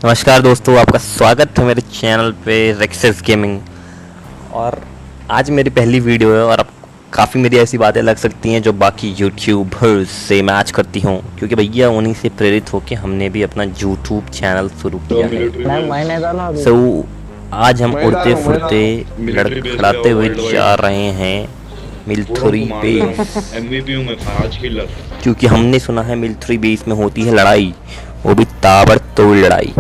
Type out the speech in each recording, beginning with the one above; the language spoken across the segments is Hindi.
नमस्कार दोस्तों, आपका स्वागत है मेरे चैनल पे रेक्सेस गेमिंग। और आज मेरी पहली वीडियो है और अब काफ़ी मेरी ऐसी बातें लग सकती हैं जो बाकी यूट्यूबर्स से मैच करती हूँ, क्योंकि भैया उन्हीं से प्रेरित होकर हमने भी अपना यूट्यूब चैनल शुरू किया है। आज हम उड़ते फुड़ते लड़खड़ाते हुए जा रहे हैं मिलिट्री बेस, क्योंकि हमने सुना है मिलिट्री बेस में होती है लड़ाई, वो भी ताबड़तोड़ लड़ाई।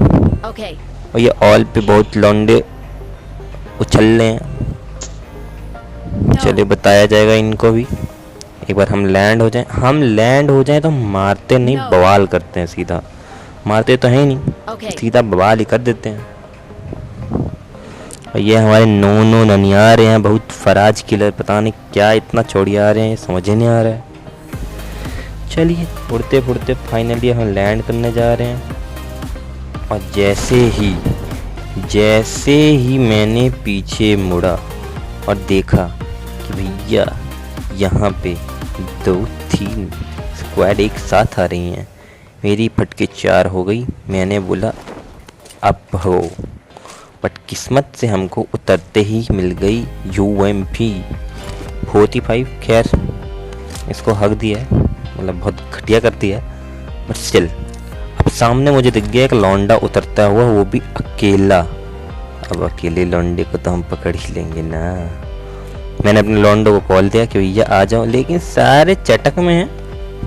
और ये ऑल पे बहुत लौंडे उछल रहे हैं। चलिए बताया जाएगा इनको भी। एक बार हम लैंड हो जाएं तो मारते नहीं, बवाल करते हैं। सीधा मारते तो है नहीं, सीधा बवाल ही कर देते हैं। और ये हमारे नो ननिया रहे हैं, बहुत फराज किलर, पता नहीं क्या इतना चौड़िया रहे हैं, समझ ही नहीं आ रहा है। चलिए उड़ते फुड़ते फाइनली हम लैंड करने जा रहे हैं। और जैसे ही मैंने पीछे मुड़ा और देखा कि भैया यहाँ पे 2-3 स्क्वाड एक साथ आ रही हैं, मेरी फटके 4 हो गई। मैंने बोला अब हो, बट किस्मत से हमको उतरते ही मिल गई UMP 45। खैर इसको हक दिया है, मतलब बहुत घटिया करती है, बट स्टिल। अब सामने मुझे दिख गया एक लौंडा उतरता हुआ, वो भी अकेला। अब अकेले लौंडे को तो हम पकड़ ही लेंगे ना। मैंने अपने लौंडो को कॉल दिया कि भैया आ जाओ, लेकिन सारे चटक में हैं,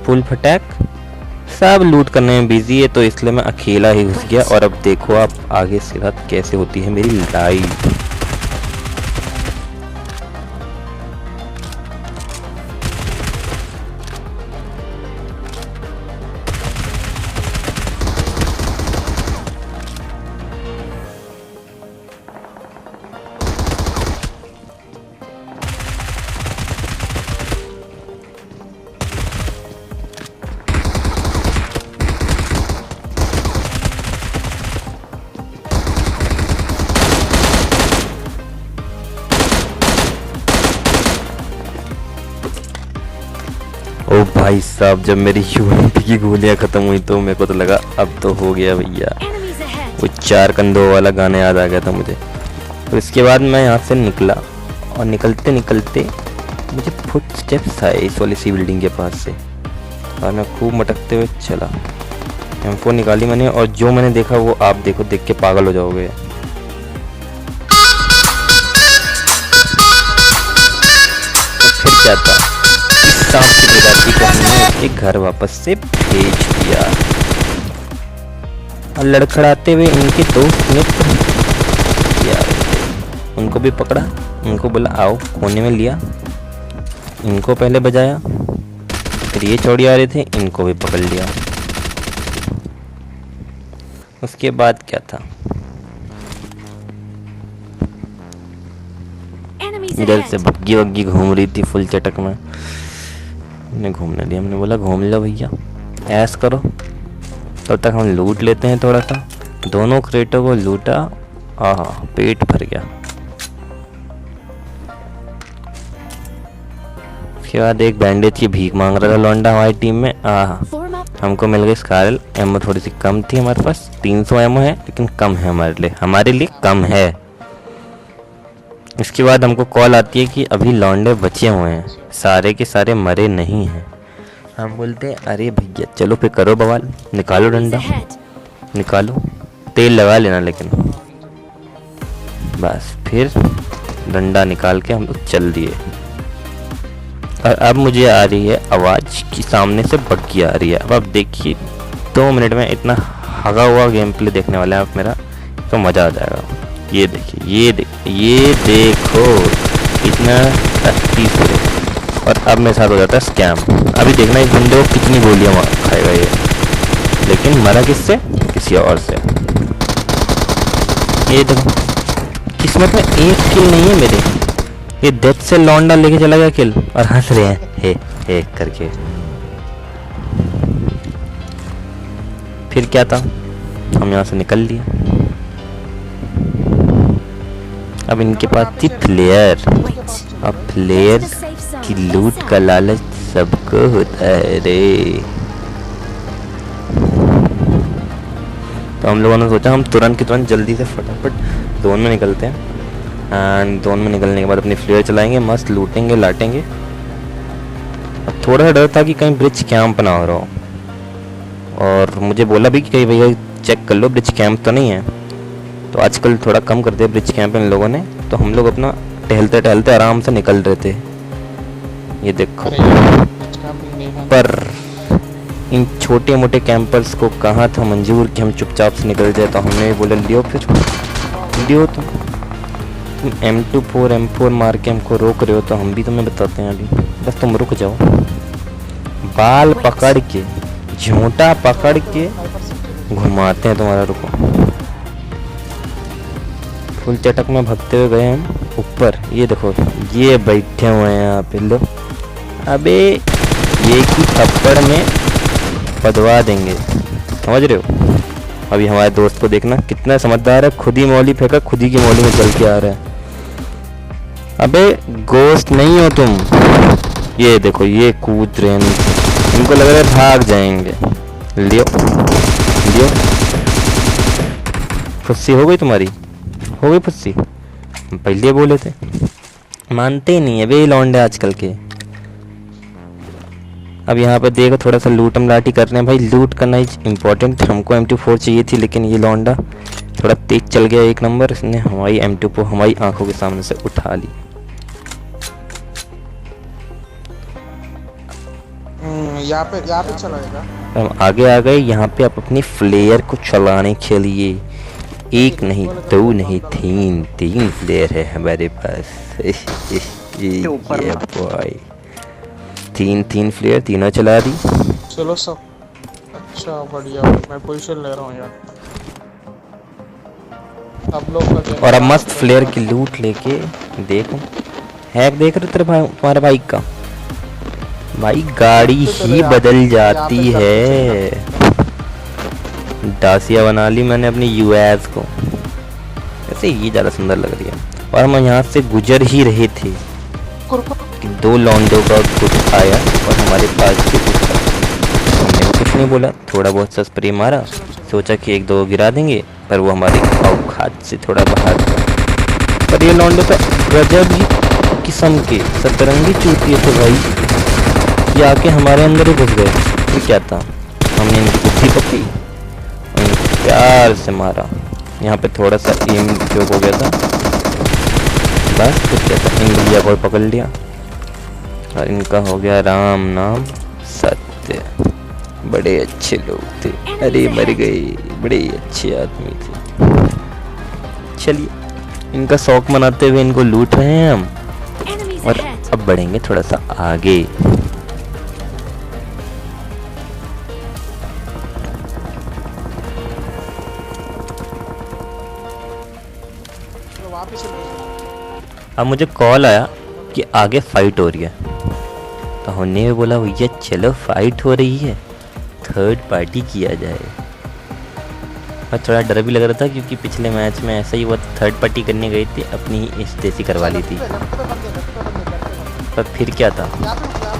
फुल फटैक, सब लूट करने में बिजी है, तो इसलिए मैं अकेला ही घुस गया। और अब देखो आप आगे से रात कैसे होती है मेरी लड़ाई। ओ भाई साहब, जब मेरी UMP की गोलियां खत्म हुई तो मेरे को तो लगा अब तो हो गया भैया। वो 4 कंधों वाला गाना याद आ गया था मुझे। तो इसके बाद मैं यहाँ से निकला और निकलते निकलते मुझे फुटस्टेप्स आए इस वाली सी बिल्डिंग के पास से, और मैं खूब मटकते हुए चला। M4 निकाली मैंने, और जो मैंने देखा वो आप देखो, देख के पागल हो जाओगे। तो फिर क्या था, सांप की प्रजाति को हमने उसके घर वापस से भेज दिया। और लड़खड़ाते हुए इनके दोस्त मित्र उनको भी पकड़ा, उनको बोला आओ, कोने में लिया, इनको पहले बजाया, फिर ये चौड़ी आ रहे थे, इनको भी पकड़ लिया। उसके बाद क्या था, इधर से बग्गी वग्गी घूम रही थी फुल चटक में, मैंने घूमने दिया। मैंने बोला घूम लो भैया, ऐस करो, तब तक हम लूट लेते हैं थोड़ा सा। दोनों क्रेटों को लूटा, आहा पेट भर गया। उसके बाद एक बैंडेज की भीख मांग रहा था लौंडा हमारी टीम में, आहा हमको मिल गई स्कारल। एमओ थोड़ी सी कम थी हमारे पास, 300 एमओ है, लेकिन कम है हमारे लिए कम है। इसके बाद हमको कॉल आती है कि अभी लौंडे बचे हुए हैं, सारे के सारे मरे नहीं हैं। हम बोलते हैं अरे भैया चलो फिर करो बवाल, निकालो डंडा, निकालो, तेल लगा लेना लेकिन। बस फिर डंडा निकाल के हम लोग चल दिए। और अब मुझे आ रही है आवाज़ कि सामने से बग्गी आ रही है। अब आप देखिए 2 मिनट में इतना हगा हुआ गेम प्ले देखने वाले हैं आप मेरा, तो मज़ा आ जाएगा। ये देखिए, ये देखो इतना 30। और अब मेरे साथ हो जाता है स्कैम। अभी देखना इस बंदे को कितनी गोलियां खाएगा ये, लेकिन मरा किससे, किसी और से। ये देखो किस्मत में एक किल नहीं है मेरे, ये डेथ से लौंडा लेके चला गया किल, और हंस रहे हैं हे करके। फिर क्या था, हम यहाँ से निकल लिए। अब इनके पास थी फ्लेयर, अब फ्लेयर की लूट का लालच सबको होता है रे। तो हम लोगों ने सोचा हम तुरंत की तुरंत जल्दी से फटाफट जोन में निकलते हैं। एंड जोन में निकलने के बाद अपनी फ्लेयर चलाएंगे, मस्त लूटेंगे लाटेंगे। अब थोड़ा सा डर था कि कहीं ब्रिज कैंप ना हो रहा हो, और मुझे बोला भी कि कहीं भैया चेक कर लो ब्रिज कैंप तो नहीं है। तो आजकल थोड़ा कम कर दिया ब्रिज कैंप इन लोगों ने, तो हम लोग अपना टहलते टहलते आराम से निकल रहे थे। ये देखो, पर इन छोटे मोटे कैंपर्स को कहाँ था मंजूर कि हम चुपचाप से निकल जाए। तो हमने बोला लियो, फिर लियो तुम M24 M4 मार के हमको रोक रहे हो तो हम भी तुम्हें बताते हैं अभी, बस तुम रुक जाओ। बाल पकड़ के, झूठा पकड़ के घुमाते हैं तुम्हारा, रुको। फुल चटक में भगते हुए गए हम ऊपर। ये देखो ये बैठे हुए हैं यहाँ पे लो। अबे ये की थप्पड़ में पदवा देंगे, समझ रहे हो। अभी हमारे दोस्त को देखना कितना समझदार है, खुद ही मौली फेंका, खुद ही की मौली में चल के आ रहा है। अबे गोश्त नहीं हो तुम। ये देखो ये कूद रहे हैं, इनको लग रहा है भाग जाएंगे। लियो लियो, फुस्सी हो गई तुम्हारी, हो गई फुस्सी। पहले बोले थे, मानते ही नहीं है बे लौंडे आजकल के। अब यहाँ पे देखो थोड़ा सा लूटम लाटी कर रहे हैं भाई, लूट करना इम्पोर्टेंट। हमको M24 चाहिए थी, लेकिन ये लौंडा थोड़ा तेज चल गया एक नंबर, इसने हमारी M24 हमारी आंखों के सामने से उठा ली। यहाँ पे चलाएगा। हम आगे आ गए यहाँ पे, आप अपनी फ्लेयर को चलाने के लिए एक नहीं दो नहीं तीन फ्लेयर है हमारे पास। ये बॉय तीन फ्लेयर, तीनों चला दी। चलो सब अच्छा बढ़िया, मैं पोजीशन ले रहा हूँ यार। अब लोग और अब मस्त फ्लेयर की लूट लेके देखो, हैक देख रहे तेरे भाई, तुम्हारे बाइक का भाई गाड़ी ही बदल जाती है। डासिया बना ली मैंने अपनी यूएस को, ऐसे ये ज़्यादा सुंदर लग रही है। और हम यहाँ से गुजर ही रहे थे कि दो लौंडों का गुट आया और हमारे पास भी गुट आया। हमने कुछ नहीं बोला, थोड़ा बहुत सा स्प्रे मारा, सोचा कि एक दो गिरा देंगे, पर वो हमारे औकात से थोड़ा बाहर था। पर ये लौंडों का गजब ही किस्म के सतरंगी चूतिए थे भाई, ये आके हमारे अंदर ही घुस गए। ये क्या था, हमने इनकी बुद्धि पकड़ी और इनको प्यार से मारा। यहाँ पे थोड़ा सा एम चौक हो गया था, बस कुछ क्या था, इन भैया को पकड़ लिया और इनका हो गया राम नाम सत्य। बड़े अच्छे लोग थे, अरे मर गए, बड़े अच्छे आदमी थे। चलिए इनका शौक मनाते हुए इनको लूट रहे हैं हम, और अब बढ़ेंगे थोड़ा सा आगे। अब मुझे कॉल आया कि आगे फाइट हो रही है, तो हमने भी बोला भैया चलो फाइट हो रही है, थर्ड पार्टी किया जाए। और थोड़ा डर भी लग रहा था क्योंकि पिछले मैच में ऐसा ही वो थर्ड पार्टी करने गई थी, अपनी ही जैसी करवा ली थी। पर फिर क्या था,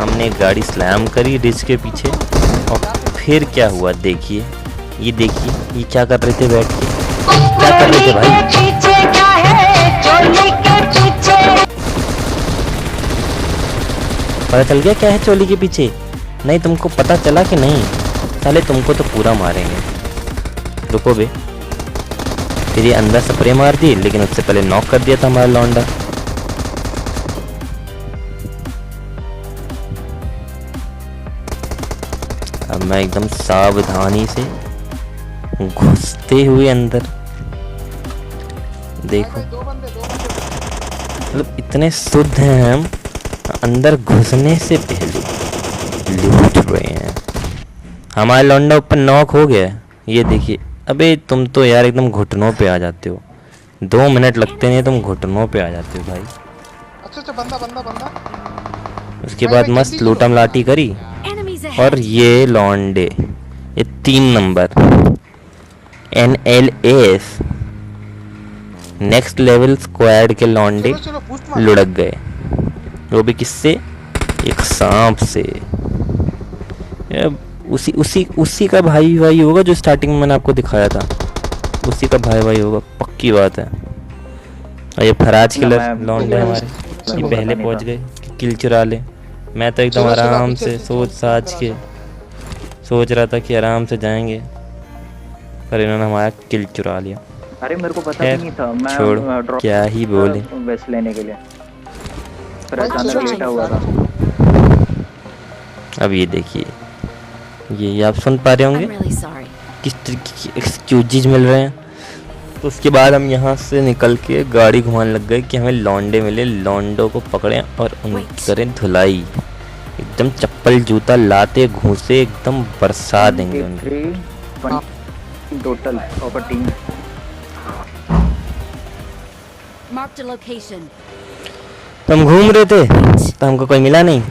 हमने गाड़ी स्लैम करी रिज के पीछे, और फिर क्या हुआ देखिए, ये देखिए ये क्या कर रहे थे बैठ के, क्या कर रहे थे भाई। पता चल गया क्या है चोली के पीछे? नहीं तुमको पता चला कि नहीं? साले तुमको तो पूरा मारेंगे। रुको बे, फिर ये अंदर स्प्रे मार दी, लेकिन उससे पहले नॉक कर दिया था हमारा लौंडा। अब मैं एकदम सावधानी से घुसते हुए अंदर, देखो मतलब इतने शुद्ध हैं हम, अंदर घुसने से पहले लूट रहे हैं। हमारा लौंडा ऊपर नॉक हो गया, ये देखिए। अबे तुम तो यार एकदम घुटनों पे आ जाते हो, 2 मिनट लगते नहीं तुम घुटनों पे आ जाते हो भाई। अच्छा बंदा उसके बाद मस्त लूटम लाटी करी, और ये लौंडे, ये 3 number NLS next level squad के लौंडे लुढ़क गए, वो भी किससे? एक सांप से। उसी का भाई होगा जो स्टार्टिंग में मैंने आपको दिखाया था। उसी का भाई भाई होगा, पक्की बात है। और ये फराज किलर लौंडे हमारे, ये पहले पहुंच गए कि किल चुरा ले। मैं तो एकदम आराम से सोच साज के सोच रहा था कि आराम से जाएंगे, पर इन्होंने हमारा किल चुरा लिया। अरे मेरे को पता भी नहीं था, मैं छोड़, क्या ही बोले। वेस्ट लेने के लिए फिर अचानक लेटा हुआ था। अब ये देखिए, ये आप सुन पा रहे I'm होंगे really sorry. किस तरीके की एक्सक्यूजेज मिल रहे हैं। तो उसके बाद हम यहाँ से निकल के गाड़ी घुमाने लग गए कि हमें लौंडे मिले, लौंडों को पकड़ें और उनकी करें धुलाई। एकदम चप्पल जूता लाते घूसे एकदम बरसा देंगे उनको। Total of a team. Marked a location. तो हम घूम रहे थे तो हमको कोई मिला नहीं,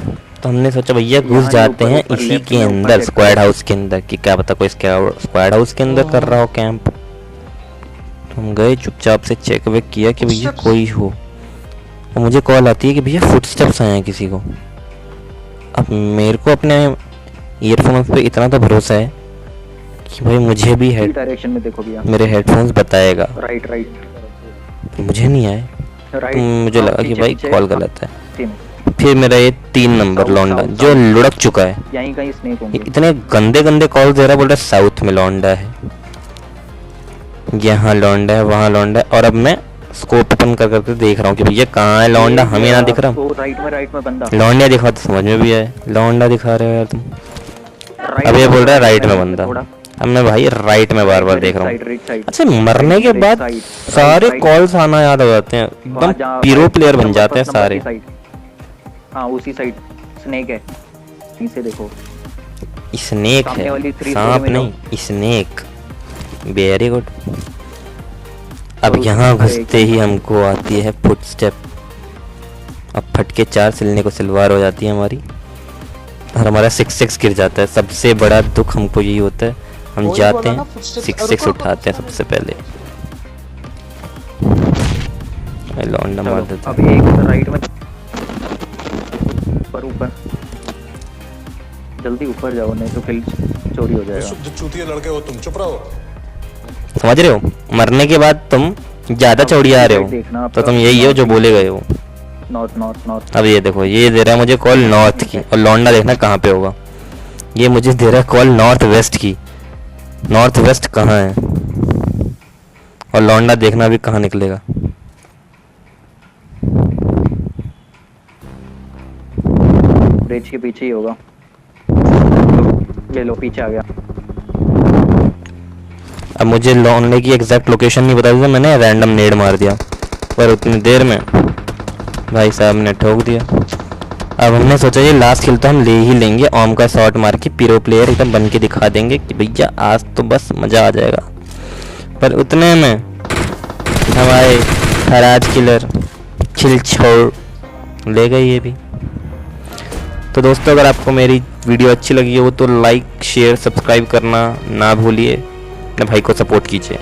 तो हमने सोचा भैया घुस यहाँ जाते ऊपर- हैं ऊपर इसी लेफ्ट के में ऊपर अंदर, check स्क्वाड करो। हाउस के अंदर, कि क्या पता कोई स्क्वाड हाउस के अंदर कर रहा हो कैंप। तो हम गए चुपचाप से, चेक वेक किया कि भैया कोई हो, और मुझे कॉल आती है कि भैया फुटस्टेप्स आए हैं किसी को। अब मेरे को अपने ईयरफोन्स पे इतना तो भरोसा है कि भाई मुझे भी इसी डायरेक्शन में देखो भैया, मेरे हेडफोन्स बताएगा, राइट राइट मुझे नहीं आए। तो राइट। मुझे लगा कि भाई कॉल गलत है। सेम फिर मेरा ये 3 नंबर लौंडा जो लुढ़क चुका है, यहीं कहीं स्नेक होंगे। इतने गंदे गंदे कॉल दे रहा है, बोल रहा है साउथ में लौंडा है, यहाँ लौंडा है, वहाँ लौंडा है। और अब मैं स्कोप ओपन कर करके देख रहा हूँ कि भैया कहाँ है लौंडा, हमें ना दिख रहा। वो राइट में बंदा। लौंडा दिखा तो समझ में भी आए, लौंडा दिखा रहे हो यार तुम। Right अब ये बोल रहा है में राइट में बंदा, थोड़ा। अब मैं भाई राइट में बार बार देख रहा हूँ। Right side. अच्छा, मरने के बाद सारे कॉल्स आना याद हो जाते हैं, एकदम पीरो प्लेयर बन जाते हैं सारे। हाँ उसी साइड स्नेक है, इसे देखो। स्नेक सामने वाली है, 3 सांप में नहीं, स्नेक। Very good. अब तो यहाँ उसमें घुसते ही हमको आती है फुटस्टेप। अब फटके 4 सिलने को सिलवार हो जाती है हमारी, और हमारा 6-6 गिर जाता है। सबसे बड़ा दुख हमको यही होता है, हम वही जाते बोला ना, हैं footsteps- 6-6 उठाते हैं सबसे पहले। लौंडा मार देता अब एक राइट में ऊपर जल्दी ऊपर जाओ, नहीं तो फिर चोरी हो जाएगा। शुद्ध चूतिया लड़के हो तुम, चुप रहो। समझ रहे हो, मरने के बाद तुम ज्यादा चौड़ी आ रहे देखना हो, आप तो तुम यही हो जो बोले गए हो। North north north. अब ये देखो, ये दे रहा है मुझे कॉल नॉर्थ की, और लौंडा देखना कहाँ पे होगा। ये मुझे दे रहा है कॉल नॉर्थ वेस्ट की, नॉर्थ वेस्ट कहाँ है, और लौंडा देखना भी कहाँ निकलेगा। ब्रिज के पीछे ही होगा। ले लो, पीछे आ गया। अब मुझे लौंडे की एग्जैक्ट लोकेशन नहीं बता दी, तो मैंने रैंडम नेड मार दिया, पर उतनी देर में भाई साहब ने ठोक दिया। अब हमने सोचा ये लास्ट किल तो हम ले ही लेंगे, ओम का शॉट मार के पीरो प्लेयर एकदम बन के दिखा देंगे कि भैया आज तो बस मज़ा आ जाएगा। पर उतने में हमारे फराज किलर छिल छोड़ ले गए ये भी। तो दोस्तों, अगर आपको मेरी वीडियो अच्छी लगी हो तो लाइक शेयर सब्सक्राइब करना ना भूलिए, अपने भाई को सपोर्ट कीजिए।